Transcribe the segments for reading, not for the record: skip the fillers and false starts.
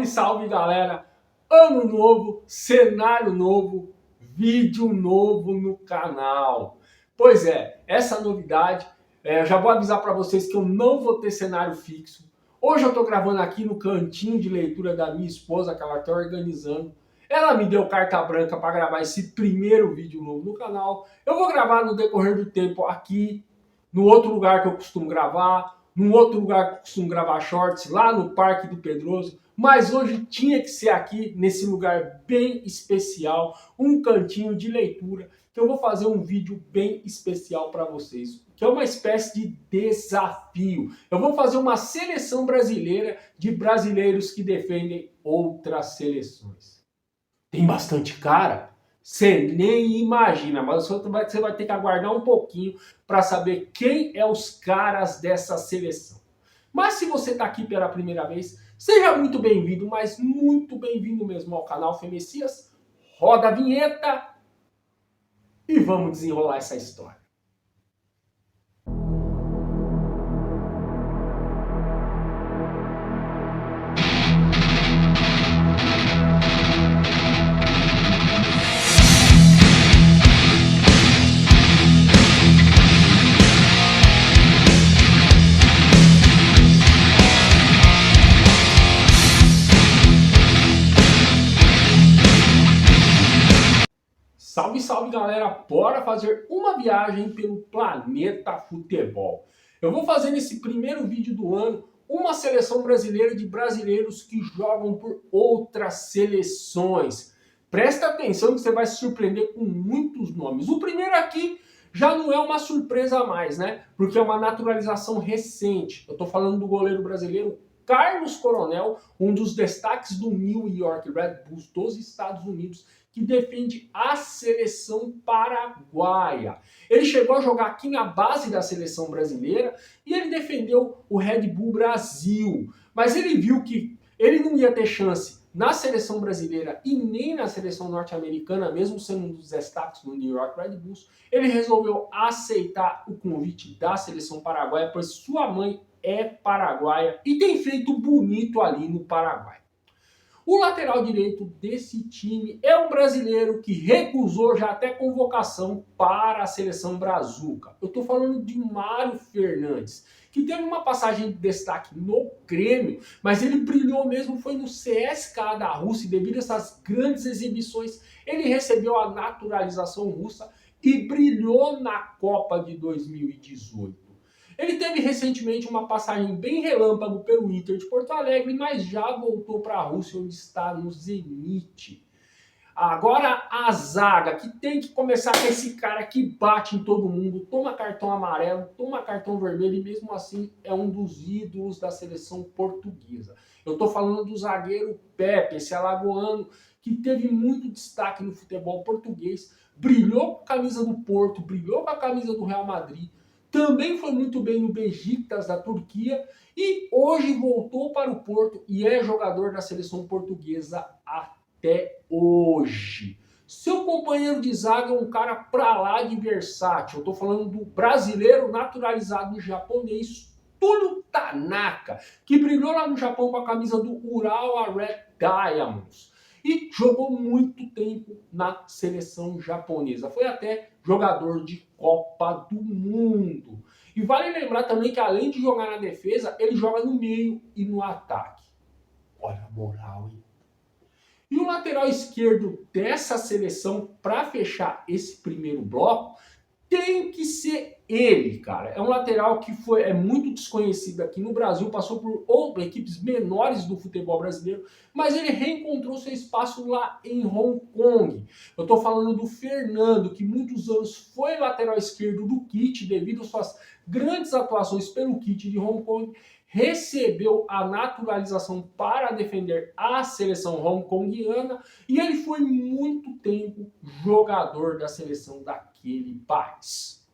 Salve, salve galera! Ano novo, cenário novo, vídeo novo no canal. Pois é, essa novidade, eu já vou avisar para vocês que eu não vou ter cenário fixo. Hoje eu tô gravando aqui no cantinho de leitura da minha esposa, que ela tá organizando. Ela me deu carta branca para gravar esse primeiro vídeo novo no canal. Eu vou gravar no decorrer do tempo aqui, no outro lugar que eu costumo gravar, num outro lugar que eu costumo gravar shorts, lá no Parque do Pedroso. Mas hoje tinha que ser aqui, nesse lugar bem especial, um cantinho de leitura, que eu vou fazer um vídeo bem especial para vocês, que é uma espécie de desafio. Eu vou fazer uma seleção brasileira de brasileiros que defendem outras seleções. Tem bastante cara? Você nem imagina, mas você vai ter que aguardar um pouquinho para saber quem é os caras dessa seleção. Mas se você está aqui pela primeira vez, seja muito bem-vindo, mas muito bem-vindo mesmo ao canal Fê Messias. Roda a vinheta e vamos desenrolar essa história. Salve, salve galera, bora fazer uma viagem pelo planeta futebol. Eu vou fazer nesse primeiro vídeo do ano uma seleção brasileira de brasileiros que jogam por outras seleções. Presta atenção que você vai se surpreender com muitos nomes. O primeiro aqui já não é uma surpresa a mais, né? Porque é uma naturalização recente. Eu tô falando do goleiro brasileiro Carlos Coronel, um dos destaques do New York Red Bulls dos Estados Unidos, que defende a seleção paraguaia. Ele chegou a jogar aqui na base da seleção brasileira e ele defendeu o Red Bull Brasil. Mas ele viu que ele não ia ter chance na seleção brasileira e nem na seleção norte-americana, mesmo sendo um dos destaques do New York Red Bulls. Ele resolveu aceitar o convite da seleção paraguaia, pois sua mãe é paraguaia e tem feito bonito ali no Paraguai. O lateral direito desse time é um brasileiro que recusou já até convocação para a seleção brazuca. Eu estou falando de Mário Fernandes, que teve uma passagem de destaque no Grêmio, mas ele brilhou mesmo foi no CSKA da Rússia, e devido a essas grandes exibições, ele recebeu a naturalização russa e brilhou na Copa de 2018. Ele teve recentemente uma passagem bem relâmpago pelo Inter de Porto Alegre, mas já voltou para a Rússia, onde está no Zenit. Agora a zaga, que tem que começar com esse cara que bate em todo mundo, toma cartão amarelo, toma cartão vermelho e mesmo assim é um dos ídolos da seleção portuguesa. Eu estou falando do zagueiro Pepe, esse alagoano que teve muito destaque no futebol português, brilhou com a camisa do Porto, brilhou com a camisa do Real Madrid, também foi muito bem no Beşiktaş da Turquia e hoje voltou para o Porto e é jogador da seleção portuguesa até hoje. Seu companheiro de zaga é um cara pra lá de versátil. Eu tô falando do brasileiro naturalizado japonês Túlio Tanaka, que brilhou lá no Japão com a camisa do Urawa Red Diamonds e jogou muito tempo na seleção japonesa. Foi até jogador de Copa do Mundo. E vale lembrar também que além de jogar na defesa, ele joga no meio e no ataque. Olha a moral, hein? E o lateral esquerdo dessa seleção, para fechar esse primeiro bloco, tem que ser ele, cara. É um lateral que é muito desconhecido aqui no Brasil, passou por equipes menores do futebol brasileiro, mas ele reencontrou seu espaço lá em Hong Kong. Eu tô falando do Fernando, que muitos anos foi lateral esquerdo do Kit, devido às suas grandes atuações pelo Kit de Hong Kong, recebeu a naturalização para defender a seleção hongkongiana e ele foi muito tempo jogador da seleção daquele país.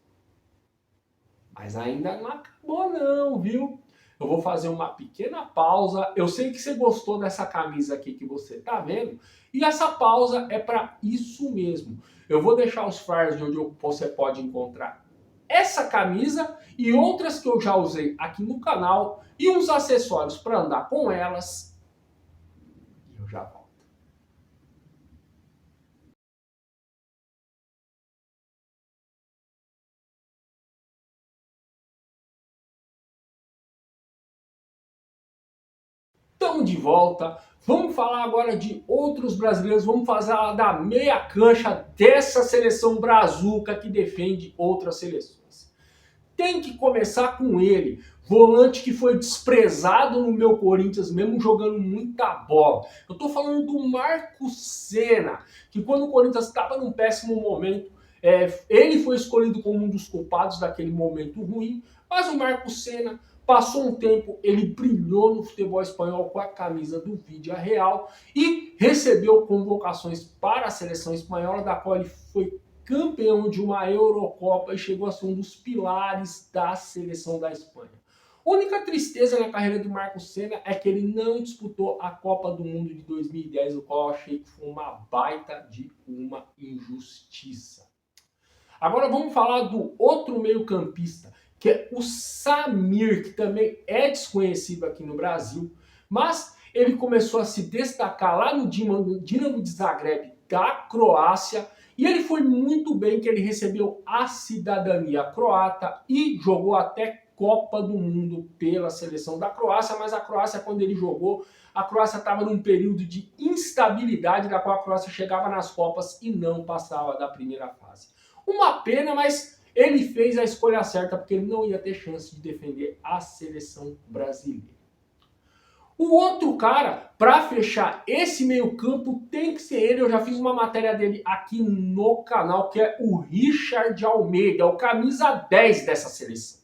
Mas ainda não acabou não, viu? Eu vou fazer uma pequena pausa. Eu sei que você gostou dessa camisa aqui que você tá vendo. E essa pausa é para isso mesmo. Eu vou deixar os flyers de onde você pode encontrar essa camisa e outras que eu já usei aqui no canal e uns acessórios para andar com elas Eu já volto. Estamos de volta. Vamos falar agora de outros brasileiros. Vamos falar da meia cancha dessa seleção brazuca que defende outras seleções. Tem que começar com ele, volante que foi desprezado no meu Corinthians, mesmo jogando muita bola. Eu tô falando do Marco Senna, que quando o Corinthians estava num péssimo momento, ele foi escolhido como um dos culpados daquele momento ruim, mas o Marco Senna passou um tempo, ele brilhou no futebol espanhol com a camisa do Vídea Real e recebeu convocações para a seleção espanhola, da qual ele foi campeão de uma Eurocopa e chegou a ser um dos pilares da seleção da Espanha. A única tristeza na carreira do Marco Senna é que ele não disputou a Copa do Mundo de 2010, o qual eu achei que foi uma baita de uma injustiça. Agora vamos falar do outro meio-campista, que é o Samir, que também é desconhecido aqui no Brasil, mas ele começou a se destacar lá no Dinamo de Zagreb da Croácia, e ele foi muito bem, que ele recebeu a cidadania croata e jogou até Copa do Mundo pela seleção da Croácia, mas a Croácia, quando ele jogou, a Croácia estava num período de instabilidade, da qual a Croácia chegava nas Copas e não passava da primeira fase. Uma pena, mas ele fez a escolha certa, porque ele não ia ter chance de defender a seleção brasileira. O outro cara, para fechar esse meio-campo, tem que ser ele. Eu já fiz uma matéria dele aqui no canal, que é o Richard Almeida, o camisa 10 dessa seleção.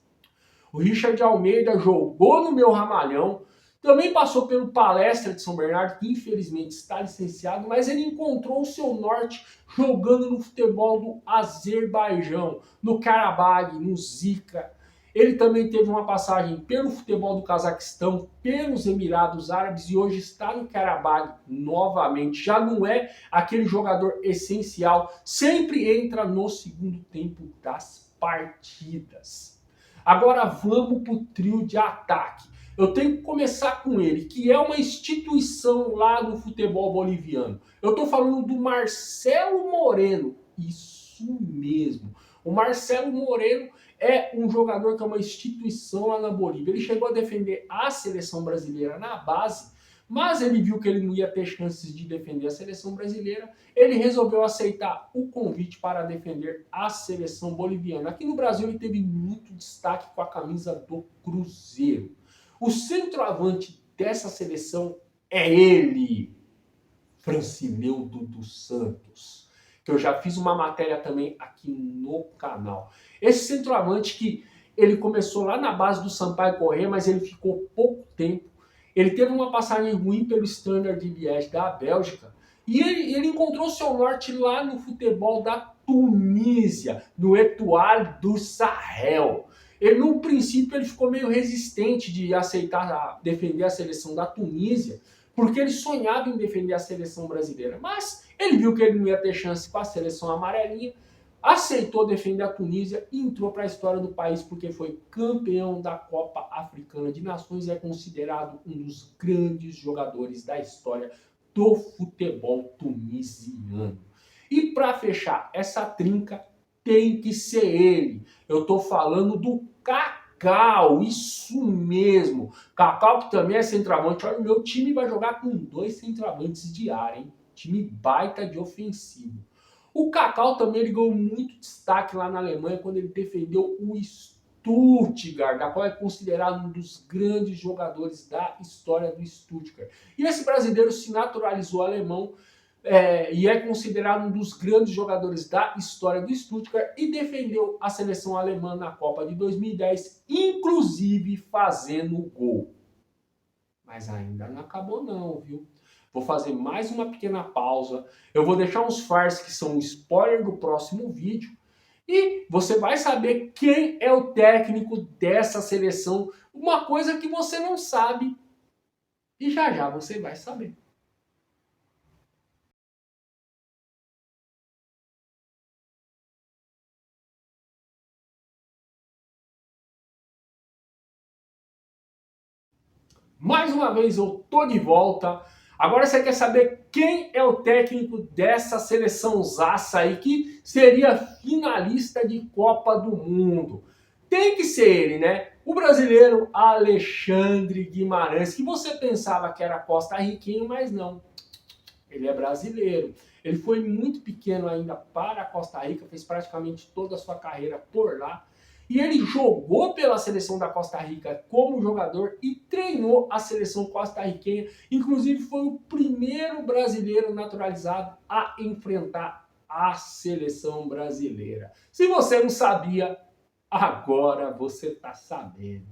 O Richard Almeida jogou no meu ramalhão, também passou pelo Palestra de São Bernardo, que infelizmente está licenciado, mas ele encontrou o seu norte jogando no futebol do Azerbaijão, no Karabag, no Zika. Ele também teve uma passagem pelo futebol do Cazaquistão, pelos Emirados Árabes e hoje está no Karabag novamente. Já não é aquele jogador essencial, sempre entra no segundo tempo das partidas. Agora vamos para o trio de ataque. Eu tenho que começar com ele, que é uma instituição lá no futebol boliviano. Eu estou falando do Marcelo Moreno. Isso mesmo. O Marcelo Moreno é um jogador que é uma instituição lá na Bolívia. Ele chegou a defender a seleção brasileira na base, mas ele viu que ele não ia ter chances de defender a seleção brasileira. Ele resolveu aceitar o convite para defender a seleção boliviana. Aqui no Brasil ele teve muito destaque com a camisa do Cruzeiro. O centroavante dessa seleção é ele, Francileudo dos Santos, que eu já fiz uma matéria também aqui no canal. Esse centroavante que ele começou lá na base do Sampaio Corrêa, mas ele ficou pouco tempo. Ele teve uma passagem ruim pelo Standard de Liège da Bélgica e ele encontrou seu norte lá no futebol da Tunísia, no Etoile du Sahel. Ele, no princípio, ele ficou meio resistente de aceitar defender a seleção da Tunísia, porque ele sonhava em defender a seleção brasileira. Mas ele viu que ele não ia ter chance com a seleção amarelinha, aceitou defender a Tunísia e entrou para a história do país porque foi campeão da Copa Africana de Nações e é considerado um dos grandes jogadores da história do futebol tunisiano. E para fechar essa trinca, tem que ser ele. Eu estou falando do Cacau, isso mesmo. Cacau que também é centroavante. Olha, o meu time vai jogar com 2 centroavantes de área, hein? Time baita de ofensivo. O Cacau também ele ganhou muito destaque lá na Alemanha quando ele defendeu o Stuttgart, da qual é considerado um dos grandes jogadores da história do Stuttgart. E esse brasileiro se naturalizou alemão e é considerado um dos grandes jogadores da história do Stuttgart e defendeu a seleção alemã na Copa de 2010, inclusive fazendo gol. Mas ainda não acabou não, viu? Vou fazer mais uma pequena pausa. Eu vou deixar uns farts que são um spoiler do próximo vídeo. E você vai saber quem é o técnico dessa seleção. Uma coisa que você não sabe. E já já você vai saber. Mais uma vez eu tô de volta. Agora você quer saber quem é o técnico dessa seleção zaça aí que seria finalista de Copa do Mundo? Tem que ser ele, né? O brasileiro Alexandre Guimarães, que você pensava que era costarriquenho, mas não. Ele é brasileiro. Ele foi muito pequeno ainda para a Costa Rica, fez praticamente toda a sua carreira por lá. E ele jogou pela seleção da Costa Rica como jogador e treinou a seleção costarriquenha. Inclusive foi o primeiro brasileiro naturalizado a enfrentar a seleção brasileira. Se você não sabia, agora você está sabendo.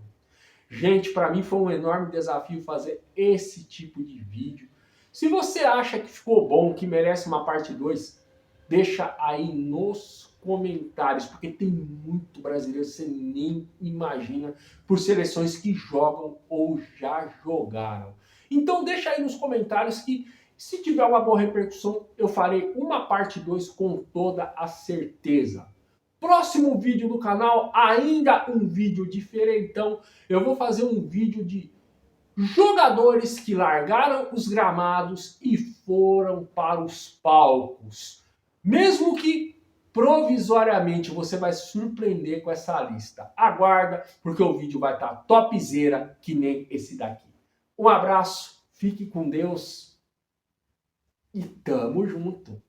Gente, para mim foi um enorme desafio fazer esse tipo de vídeo. Se você acha que ficou bom, que merece uma parte 2, deixa aí nos comentários, porque tem muito brasileiro, você nem imagina, por seleções que jogam ou já jogaram. Então deixa aí nos comentários que, se tiver uma boa repercussão, eu farei uma parte 2 com toda a certeza. Próximo vídeo do canal, ainda um vídeo diferentão. Eu vou fazer um vídeo de jogadores que largaram os gramados e foram para os palcos. Mesmo que provisoriamente, você vai se surpreender com essa lista. Aguarda, porque o vídeo vai estar topzera que nem esse daqui. Um abraço, fique com Deus e tamo junto.